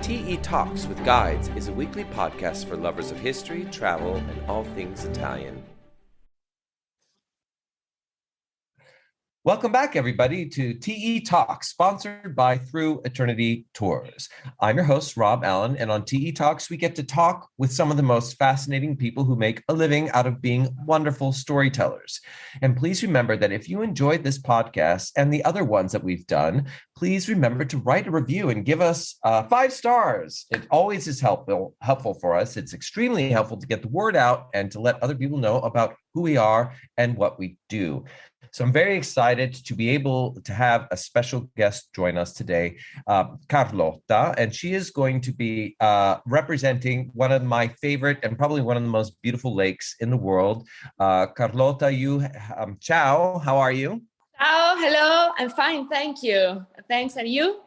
TE Talks with Guides is a weekly podcast for lovers of history, travel, and all things Italian. Welcome back, everybody, to TE Talks, sponsored by Through Eternity Tours. I'm your host, Rob Allen, and on TE Talks, we get to talk with some of the most fascinating people who make a living out of being wonderful storytellers. And please remember that if you enjoyed this podcast and the other ones that we've done, please remember to write a review and give us 5 stars. It always is helpful for us. It's extremely helpful to get the word out and to let other people know about who we are and what we do. So I'm very excited to be able to have a special guest join us today, Carlotta, and she is going to be representing one of my favorite and probably one of the most beautiful lakes in the world. Carlotta, ciao, how are you? Oh, hello. I'm fine. Thank you. Thanks. And you?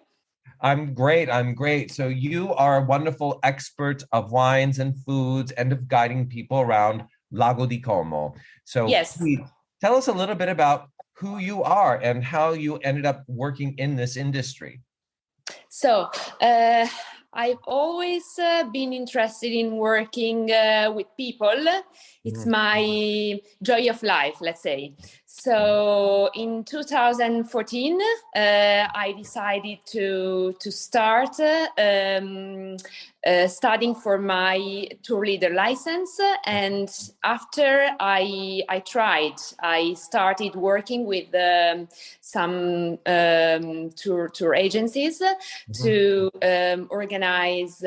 I'm great. So you are a wonderful expert of wines and foods and of guiding people around Lago di Como. So yes. Please tell us a little bit about who you are and how you ended up working in this industry. So I've always been interested in working with people. It's my joy of life, let's say. So in 2014, I decided to start studying for my tour leader license. And after I started working with some tour agencies to organize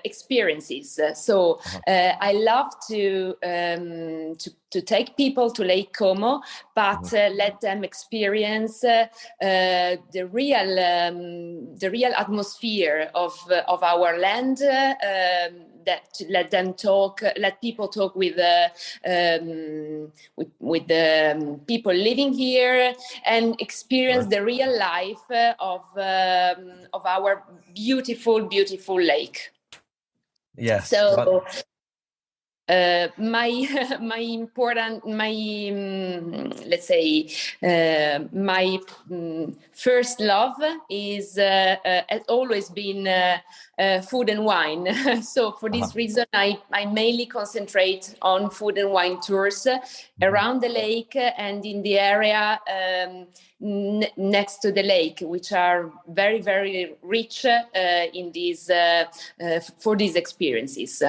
experiences. So I love to take people to Lake Como, but let them experience the real atmosphere of our land. That let people talk with the people living here and experience the real life of our beautiful lake. Yes. So. My first love has always been food and wine. So for this reason, I mainly concentrate on food and wine tours around the lake and in the area next to the lake, which are very, very rich in these for these experiences.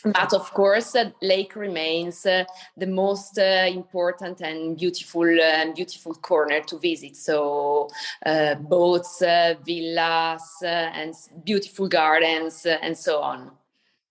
But of course, the lake remains the most important and beautiful corner to visit. So boats, villas, and beautiful gardens, and so on.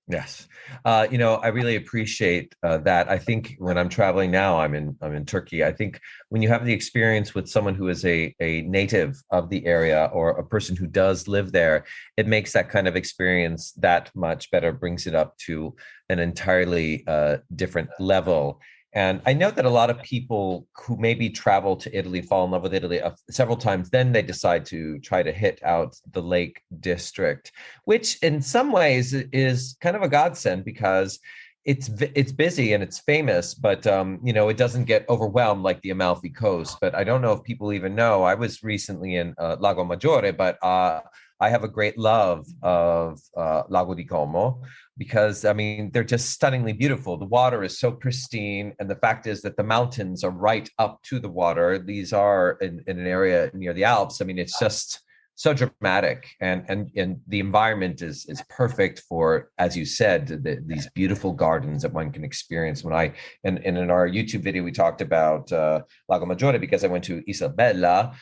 Yes. I really appreciate that. I think when I'm traveling now, I'm in Turkey. I think when you have the experience with someone who is a native of the area or a person who does live there, it makes that kind of experience that much better, brings it up to an entirely different level. And I know that a lot of people who maybe travel to Italy, fall in love with Italy several times, then they decide to try to hit out the Lake District, which in some ways is kind of a godsend because it's busy and it's famous, but it doesn't get overwhelmed like the Amalfi Coast. But I don't know if people even know. I was recently in Lago Maggiore, but I have a great love of Lago di Como because, they're just stunningly beautiful. The water is so pristine. And the fact is that the mountains are right up to the water. These are in an area near the Alps. It's just so dramatic. And the environment is perfect for, as you said, these beautiful gardens that one can experience. And in our YouTube video, we talked about Lago Maggiore because I went to Isabella,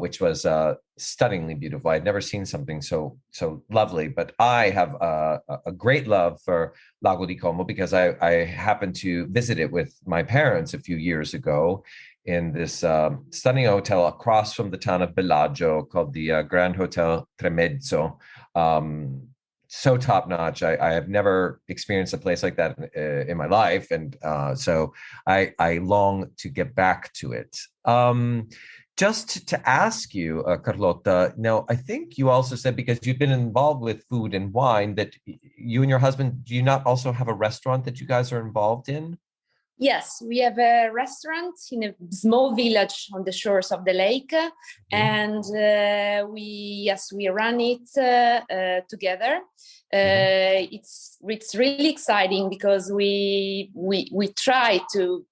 which was stunningly beautiful. I'd never seen something so lovely, but I have a great love for Lago di Como because I happened to visit it with my parents a few years ago in this stunning hotel across from the town of Bellagio called the Grand Hotel Tremezzo. So top notch. I have never experienced a place like that in my life. And so I long to get back to it. Just to ask you, Carlotta, now I think you also said, because you've been involved with food and wine, that you and your husband, do you not also have a restaurant that you guys are involved in? Yes, we have a restaurant in a small village on the shores of the lake, and we run it together. It's really exciting because we try to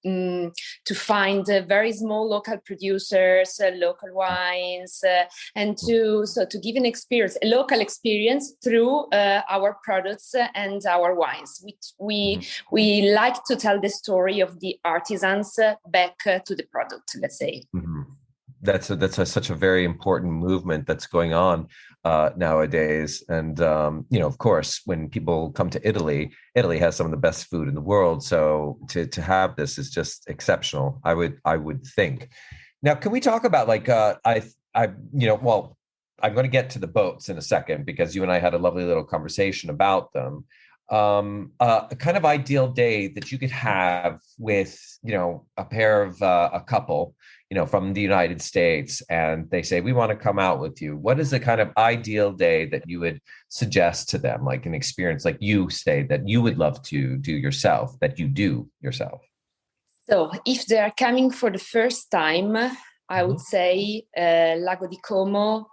find very small local producers, local wines, and to give an experience, a local experience through our products and our wines. We like to tell the story of the artisans back to the product, let's say. That's such a very important movement that's going on nowadays. And of course, when people come to Italy has some of the best food in the world. So to have this is just exceptional, I would think. Now, can we talk about I'm going to get to the boats in a second because you and I had a lovely little conversation about them. A kind of ideal day that you could have with, a pair of a couple, from the United States, and they say, we want to come out with you. What is the kind of ideal day that you would suggest to them, like an experience, like you say that you would love to do yourself, that you do yourself? So if they are coming for the first time, I would say Lago di Como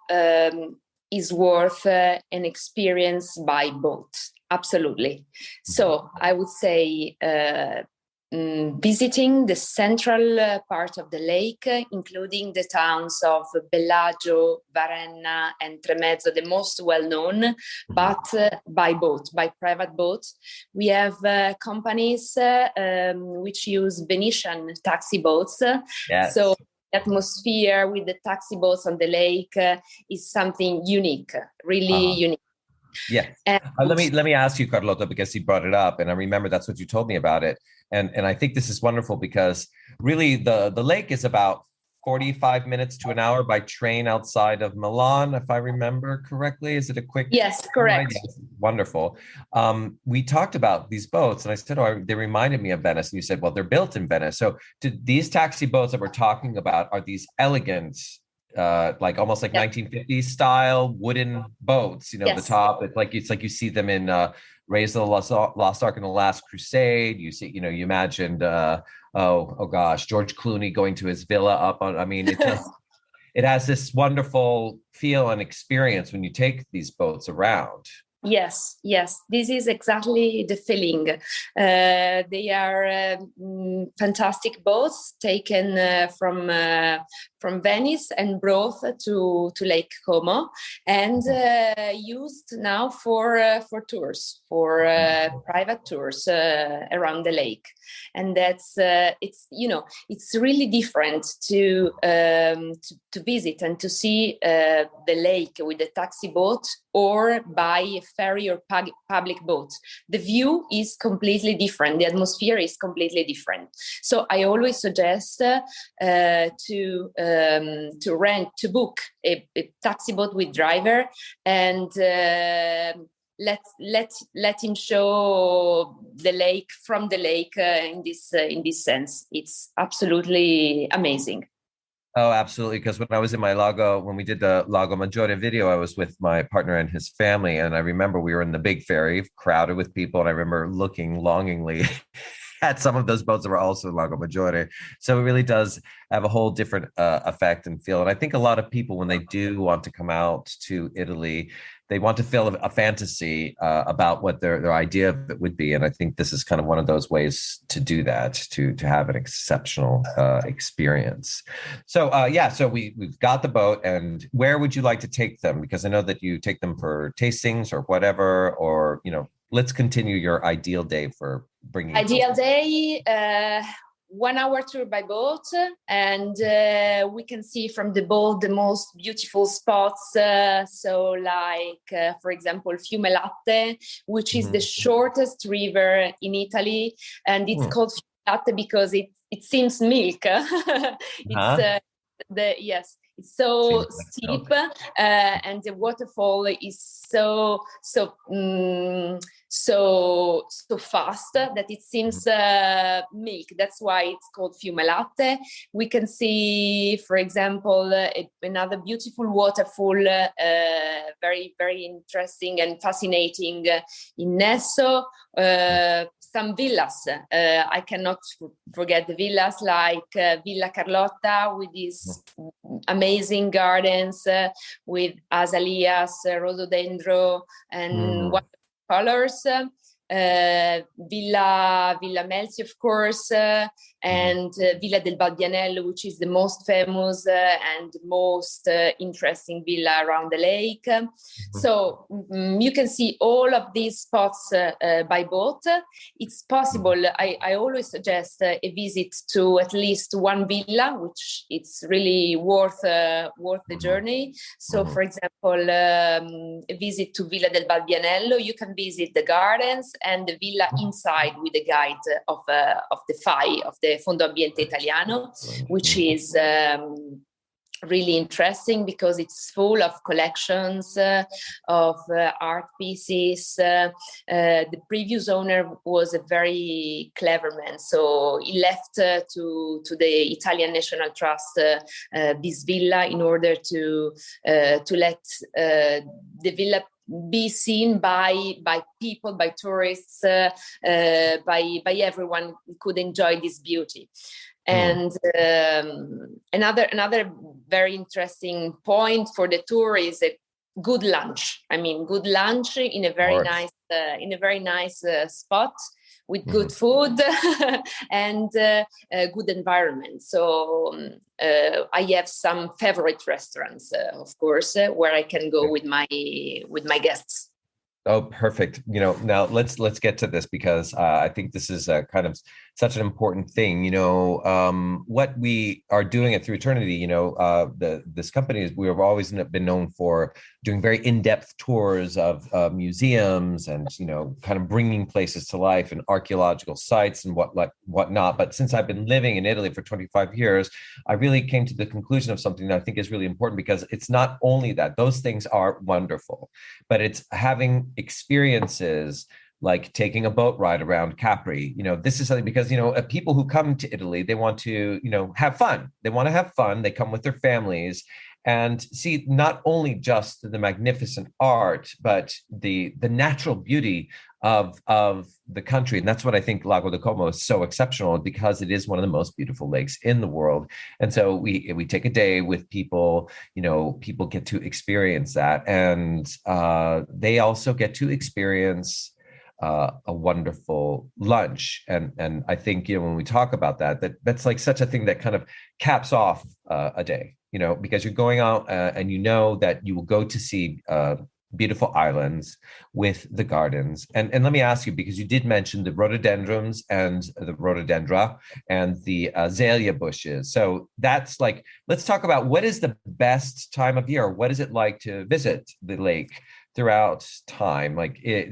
is worth an experience by boat. Absolutely. So I would say visiting the central part of the lake, including the towns of Bellagio, Varenna, and Tremezzo, the most well-known, but by boat, by private boat. We have companies which use Venetian taxi boats. Yes. So atmosphere with the taxi boats on the lake is something unique, really unique. Yeah. Let me ask you, Carlotta, because you brought it up, and I remember that's what you told me about it. And I think this is wonderful because really the lake is about 45 minutes to an hour by train outside of Milan, if I remember correctly. Is it a quick? Yes, correct. Yes, wonderful. We talked about these boats, and I said, they reminded me of Venice. And you said, well, they're built in Venice. So these taxi boats that we're talking about, are these elegant, like almost like 1950s style wooden boats, the top, it's like you see them in Raise the Lost Ark in the Last Crusade. You see, you imagined oh gosh, George Clooney going to his villa up on, it has this wonderful feel and experience when you take these boats around. Yes, this is exactly the feeling. They are fantastic boats taken from Venice and brought to Lake Como, and used now for tours, for private tours around the lake. And that's it's really different to visit and to see the lake with a taxi boat or by a ferry or public boat. The view is completely different. The atmosphere is completely different. So I always suggest to book a taxi boat with driver and let him show the lake from the lake in this sense. It's absolutely amazing. Oh, absolutely. Because when we did the Lago Maggiore video, I was with my partner and his family. And I remember we were in the big ferry, crowded with people. And I remember looking longingly at some of those boats that were also Lago Maggiore. So it really does have a whole different effect and feel. And I think a lot of people, when they do want to come out to Italy, they want to feel a fantasy about what their idea of it would be. And I think this is kind of one of those ways to do that, to have an exceptional experience. So so we've got the boat. And where would you like to take them? Because I know that you take them for tastings or whatever, or, let's continue your ideal day for bringing. Ideal day, 1 hour tour by boat, and we can see from the boat the most beautiful spots. So like, for example, Fiume Latte, which is the shortest river in Italy. And it's called Fiume Latte because it seems milk. It's so steep, and the waterfall is so so fast that it seems milk. That's why it's called fiume latte. We can see, for example, another beautiful waterfall, very, very interesting and fascinating in Nesso. Some villas. I cannot forget the villas like Villa Carlotta with these amazing gardens with azaleas, rhododendron, and colors. Villa Melzi, of course, and Villa del Balbianello, which is the most famous and most interesting villa around the lake. So you can see all of these spots by boat. It's possible. I always suggest a visit to at least one villa, which it's really worth the journey. So, for example, a visit to Villa del Balbianello, you can visit the gardens and the villa inside with a guide of the FAI, of the Fondo Ambiente Italiano, which is really interesting because it's full of collections of art pieces. The previous owner was a very clever man, so he left to the Italian National Trust this villa in order to let the villa be seen by people, by tourists, by everyone who could enjoy this beauty. And another very interesting point for the tour is a good lunch. I mean, good lunch in a very nice spot with good food and good environment. So I have some favorite restaurants, of course, where I can go with my guests. Oh, perfect. Now let's get to this because I think this is kind of such an important thing. What we are doing at Through Eternity, this company we have always been known for doing very in-depth tours of museums and, kind of bringing places to life and archaeological sites and whatnot. But since I've been living in Italy for 25 years, I really came to the conclusion of something that I think is really important because it's not only that those things are wonderful, but it's having experiences like taking a boat ride around Capri. This is something because, people who come to Italy, they want to, have fun. They want to have fun. They come with their families and see not only just the magnificent art, but the natural beauty of the country. And that's what I think Lago di Como is so exceptional because it is one of the most beautiful lakes in the world. And so we take a day with people, people get to experience that. And they also get to experience a wonderful lunch. And I think, when we talk about that's like such a thing that kind of caps off a day, because you're going out and that you will go to see beautiful islands with the gardens. And let me ask you, because you did mention the rhododendrons and the rhododendra and the azalea bushes. So that's like, let's talk about what is the best time of year? What is it like to visit the lake throughout time?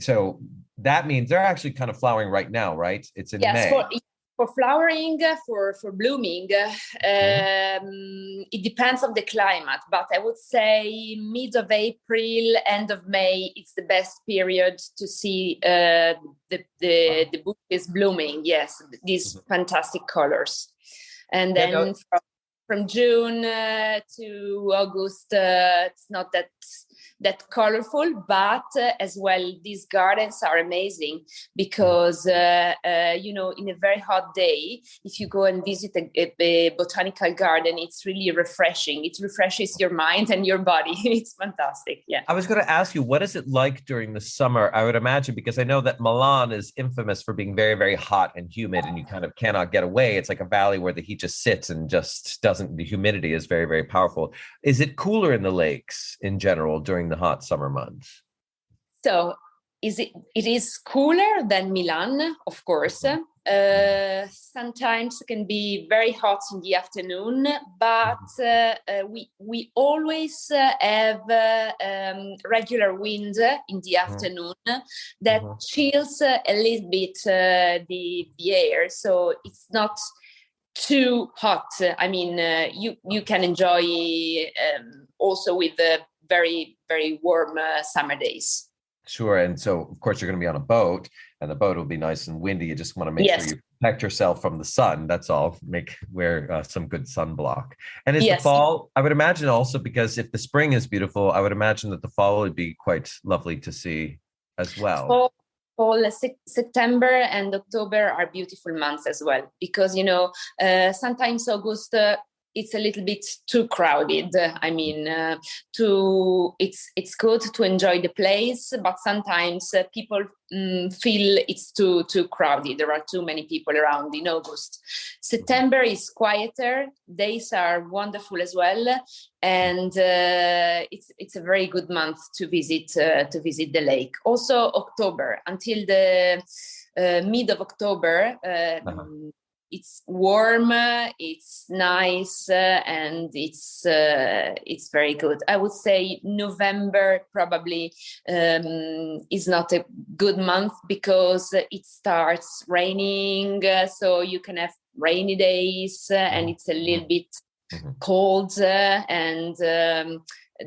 So that means they're actually kind of flowering right now, right? It's in May. For flowering, for blooming, it depends on the climate, but I would say mid of April, end of May, it's the best period to see the bushes blooming. Yes, these fantastic colors. And then from June to August, it's not that colorful, but as well, these gardens are amazing because, in a very hot day, if you go and visit a botanical garden, it's really refreshing. It refreshes your mind and your body. It's fantastic. Yeah. I was going to ask you, what is it like during the summer? I would imagine, because I know that Milan is infamous for being very, very hot and humid, and you kind of cannot get away. It's like a valley where the heat just sits and just doesn't, the humidity is very, very powerful. Is it cooler in the lakes in general during the hot summer months? So it is cooler than Milan, of course. Sometimes it can be very hot in the afternoon, but we always have regular wind in the afternoon that chills a little bit the air, so it's not too hot. I mean, you can enjoy also with the very, very warm summer days. Sure. And so, of course, you're going to be on a boat, and the boat will be nice and windy. You just want to make sure Yes, you protect yourself from the sun. That's all. Wear some good sunblock. And is the yes. fall? I would imagine also, because if the spring is beautiful, I would imagine that the fall would be quite lovely to see as well. Fall, September and October are beautiful months as well, because sometimes August it's a little bit too crowded. I mean, it's good to enjoy the place, but sometimes people feel it's too crowded. There are too many people around in August. September is quieter. Days are wonderful as well, and it's a very good month to visit the lake. Also, October until the mid of October. It's warm, it's nice, and it's very good. I would say November probably is not a good month because it starts raining, so you can have rainy days, and it's a little bit cold, and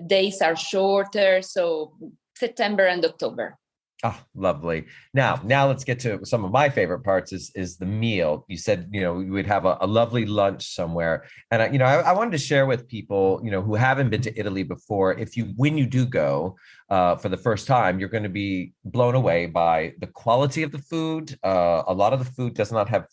days are shorter. So September and October. Oh, lovely. Now let's get to some of my favorite parts is the meal. You said, you would have a lovely lunch somewhere. And I wanted to share with people, who haven't been to Italy before, when you do go for the first time, you're going to be blown away by the quality of the food. A lot of the food does not have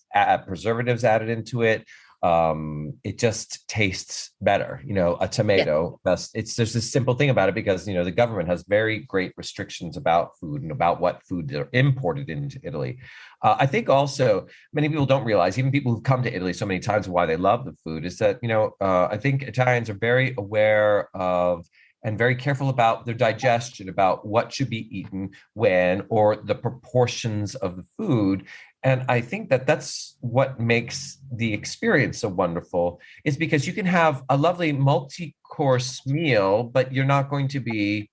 preservatives added into it. It just tastes better. A tomato, there's this simple thing about it, because the government has very great restrictions about food and about what food are imported into Italy. I think also many people don't realize, even people who've come to Italy so many times, why they love the food is that I think Italians are very aware of and very careful about their digestion, about what should be eaten when, or the proportions of the food. And I think that that's what makes the experience so wonderful, is because you can have a lovely multi-course meal, but you're not going to be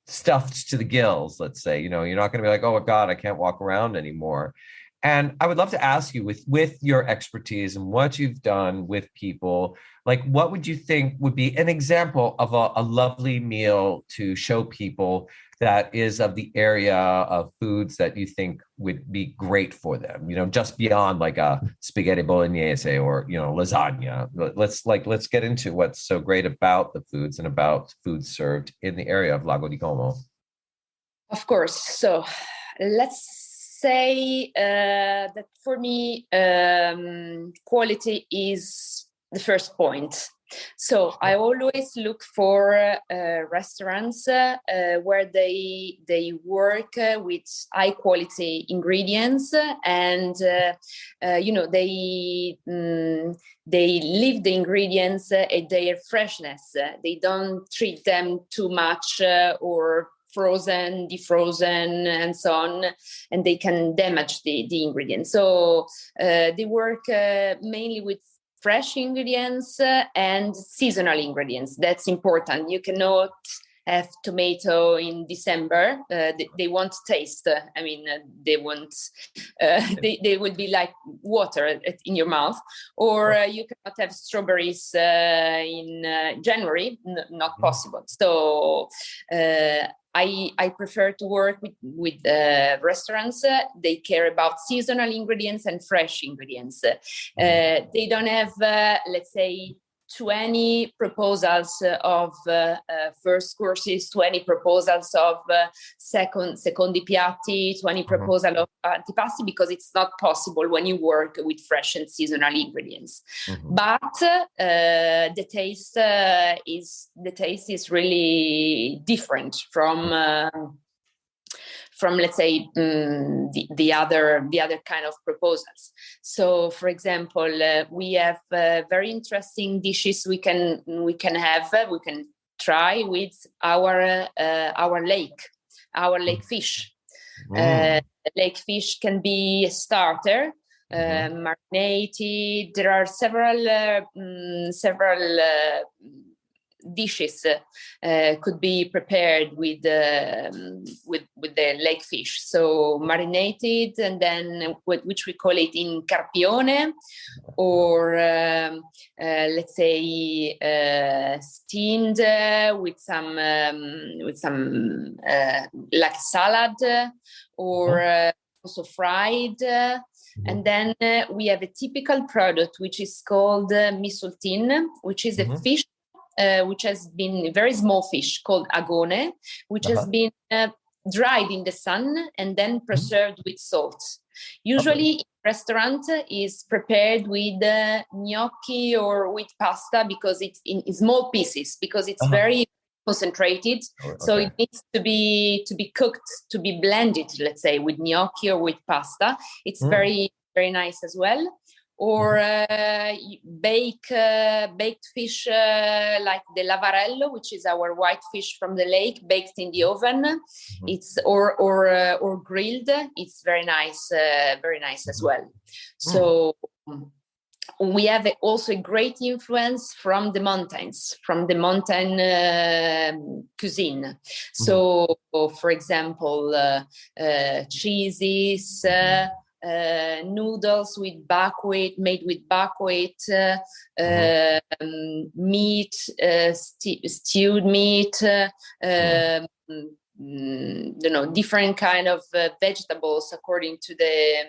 stuffed to the gills, let's say. You're not going to be like, oh God, I can't walk around anymore. And I would love to ask you, with your expertise and what you've done with people, like, what would you think would be an example of a lovely meal to show people that is of the area of foods that you think would be great for them, just beyond like a spaghetti bolognese or, lasagna. Let's get into what's so great about the foods and about food served in the area of Lago di Como. Of course. So let's say that for me, quality is the first point. So I always look for restaurants where they work with high quality ingredients, and they leave the ingredients at their freshness. They don't treat them too much or frozen, defrozen, and so on, and they can damage the ingredients. So they work mainly with fresh ingredients and seasonal ingredients. That's important. You cannot have tomato in December. They won't taste. They won't. They will be like water in your mouth. Or you cannot have strawberries in January. Not possible. So I prefer to work with restaurants. They care about seasonal ingredients and fresh ingredients. They don't have, let's say, 20 proposals of first courses, 20 proposals of secondi piatti, 20 proposals of antipasti, because it's not possible when you work with fresh and seasonal ingredients. But the taste is really different from let's say the other kind of proposals. So, for example, we have very interesting dishes we can try with our lake fish. Lake fish can be a starter, marinated. There are several dishes could be prepared with the lake fish. So marinated, and then which we call it in carpione, or let's say steamed with some like salad, or also fried. And then we have a typical product which is called misultin, which is a fish which has been, a very small fish called agone, which has been dried in the sun and then preserved with salt. Usually in restaurant is prepared with gnocchi or with pasta, because it's in small pieces, because it's very concentrated. So it needs to be cooked, to be blended, let's say, with gnocchi or with pasta. It's very, very nice as well. Or baked fish like the lavarello, which is our white fish from the lake, baked in the oven. It's or grilled. It's very nice as well. So we have also a great influence from the mountains, from the mountain cuisine. So, for example, cheeses. Noodles with buckwheat, made with buckwheat, meat, stewed meat, different kind of vegetables according to the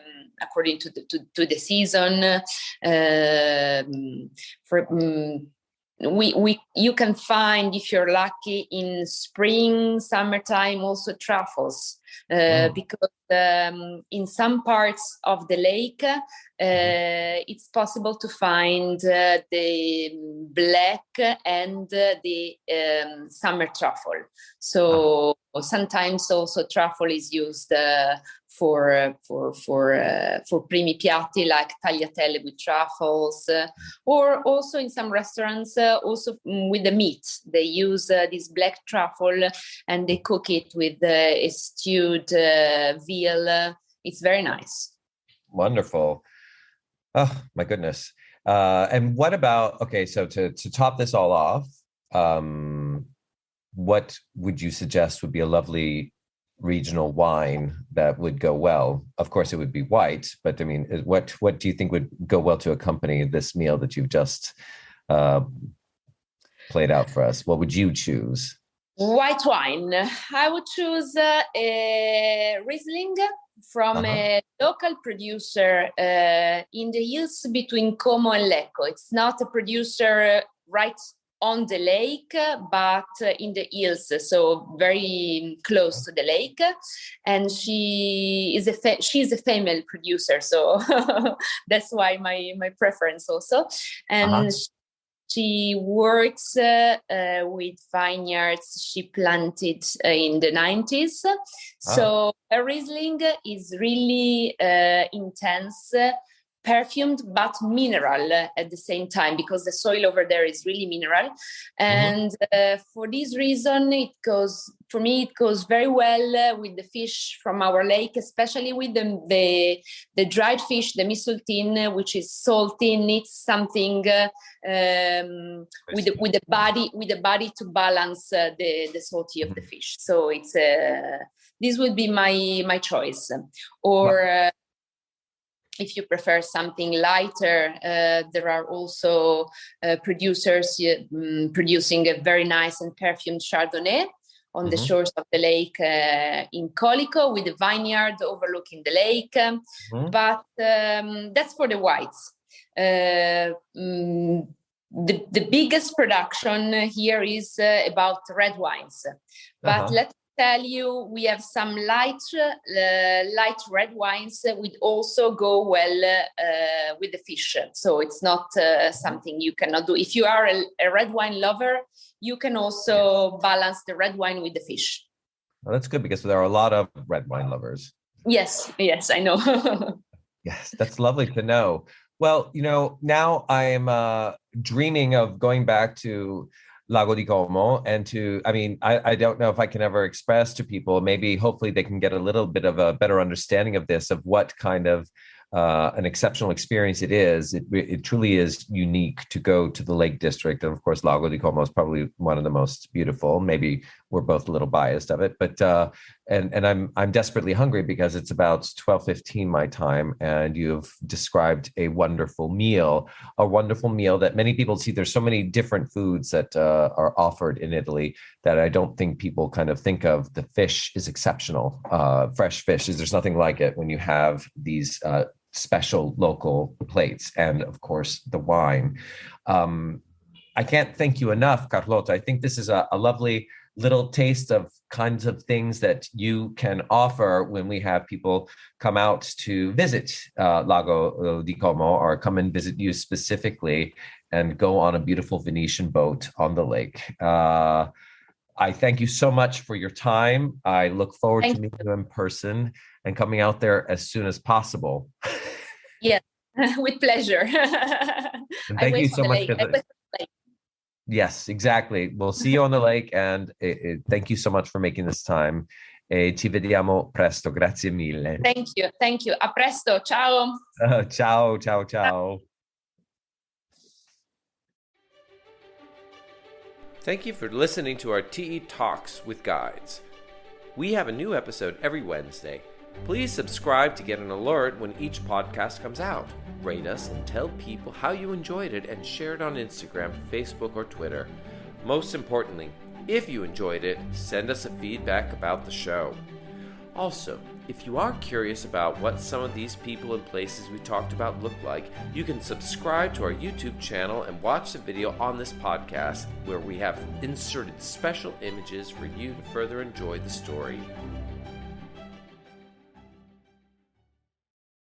season. You can find, if you're lucky, in spring, summertime, also truffles, because in some parts of the lake it's possible to find the black and the summer truffle. So sometimes also truffle is used for primi piatti, like tagliatelle with truffles, or also in some restaurants also with the meat. They use this black truffle and they cook it with a stewed veal. It's very nice. Wonderful. Oh my goodness. And what about, so to top this all off, what would you suggest would be a lovely regional wine that would go well? Of course it would be white, but I mean, what do you think would go well to accompany this meal that you've just played out for us? What would you choose? White wine. I would choose a Riesling from a local producer in the hills between Como and Lecco. It's not a producer right on the lake, but in the hills, so very close to the lake. And she's a female producer, so that's why my preference also. And she works with vineyards she planted in the 90s. So a Riesling is really intense, perfumed but mineral at the same time, because the soil over there is really mineral. And for this reason, it goes very well with the fish from our lake, especially with the dried fish, the misultin, which is salty, needs something with the body to balance the salty of the fish. So it's this would be my choice. Or if you prefer something lighter, there are also producers producing a very nice and perfumed Chardonnay on the shores of the lake in Colico, with a vineyard overlooking the lake. But that's for the whites. The biggest production here is about red wines. But let's tell you, we have some light red wines that would also go well with the fish. So it's not something you cannot do. If you are a red wine lover, you can also balance the red wine with the fish. Well, that's good, because there are a lot of red wine lovers. Yes, I know. Yes, that's lovely to know. Well, now I am dreaming of going back to Lago di Como, and I don't know if I can ever express to people, maybe hopefully they can get a little bit of a better understanding of this, of what kind of an exceptional experience it is. It truly is unique to go to the Lake District. And of course, Lago di Como is probably one of the most beautiful. Maybe we're both a little biased of it, but and I'm desperately hungry because it's about 12:15 my time, and you've described a wonderful meal that many people see. There's so many different foods that are offered in Italy that I don't think people kind of think of. The fish is exceptional. Fresh fish there's nothing like it when you have these special local plates, and of course the wine. I can't thank you enough, Carlotta. I think this is a lovely little taste of kinds of things that you can offer when we have people come out to visit Lago di Como, or come and visit you specifically and go on a beautiful Venetian boat on the lake. I thank you so much for your time. I look forward to meeting you in person and coming out there as soon as possible. Yes, with pleasure. And thank you so much. Yes, exactly. We'll see you on the lake, and thank you so much for making this time. Ci vediamo presto. Grazie mille. Thank you. Thank you. A presto. Ciao. Ciao, ciao, ciao. Thank you for listening to our TE Talks with Guides. We have a new episode every Wednesday. Please subscribe to get an alert when each podcast comes out. Rate us and tell people how you enjoyed it, and share it on Instagram, Facebook, or Twitter. Most importantly, if you enjoyed it, send us a feedback about the show. Also, if you are curious about what some of these people and places we talked about look like, you can subscribe to our YouTube channel and watch the video on this podcast, where we have inserted special images for you to further enjoy the story.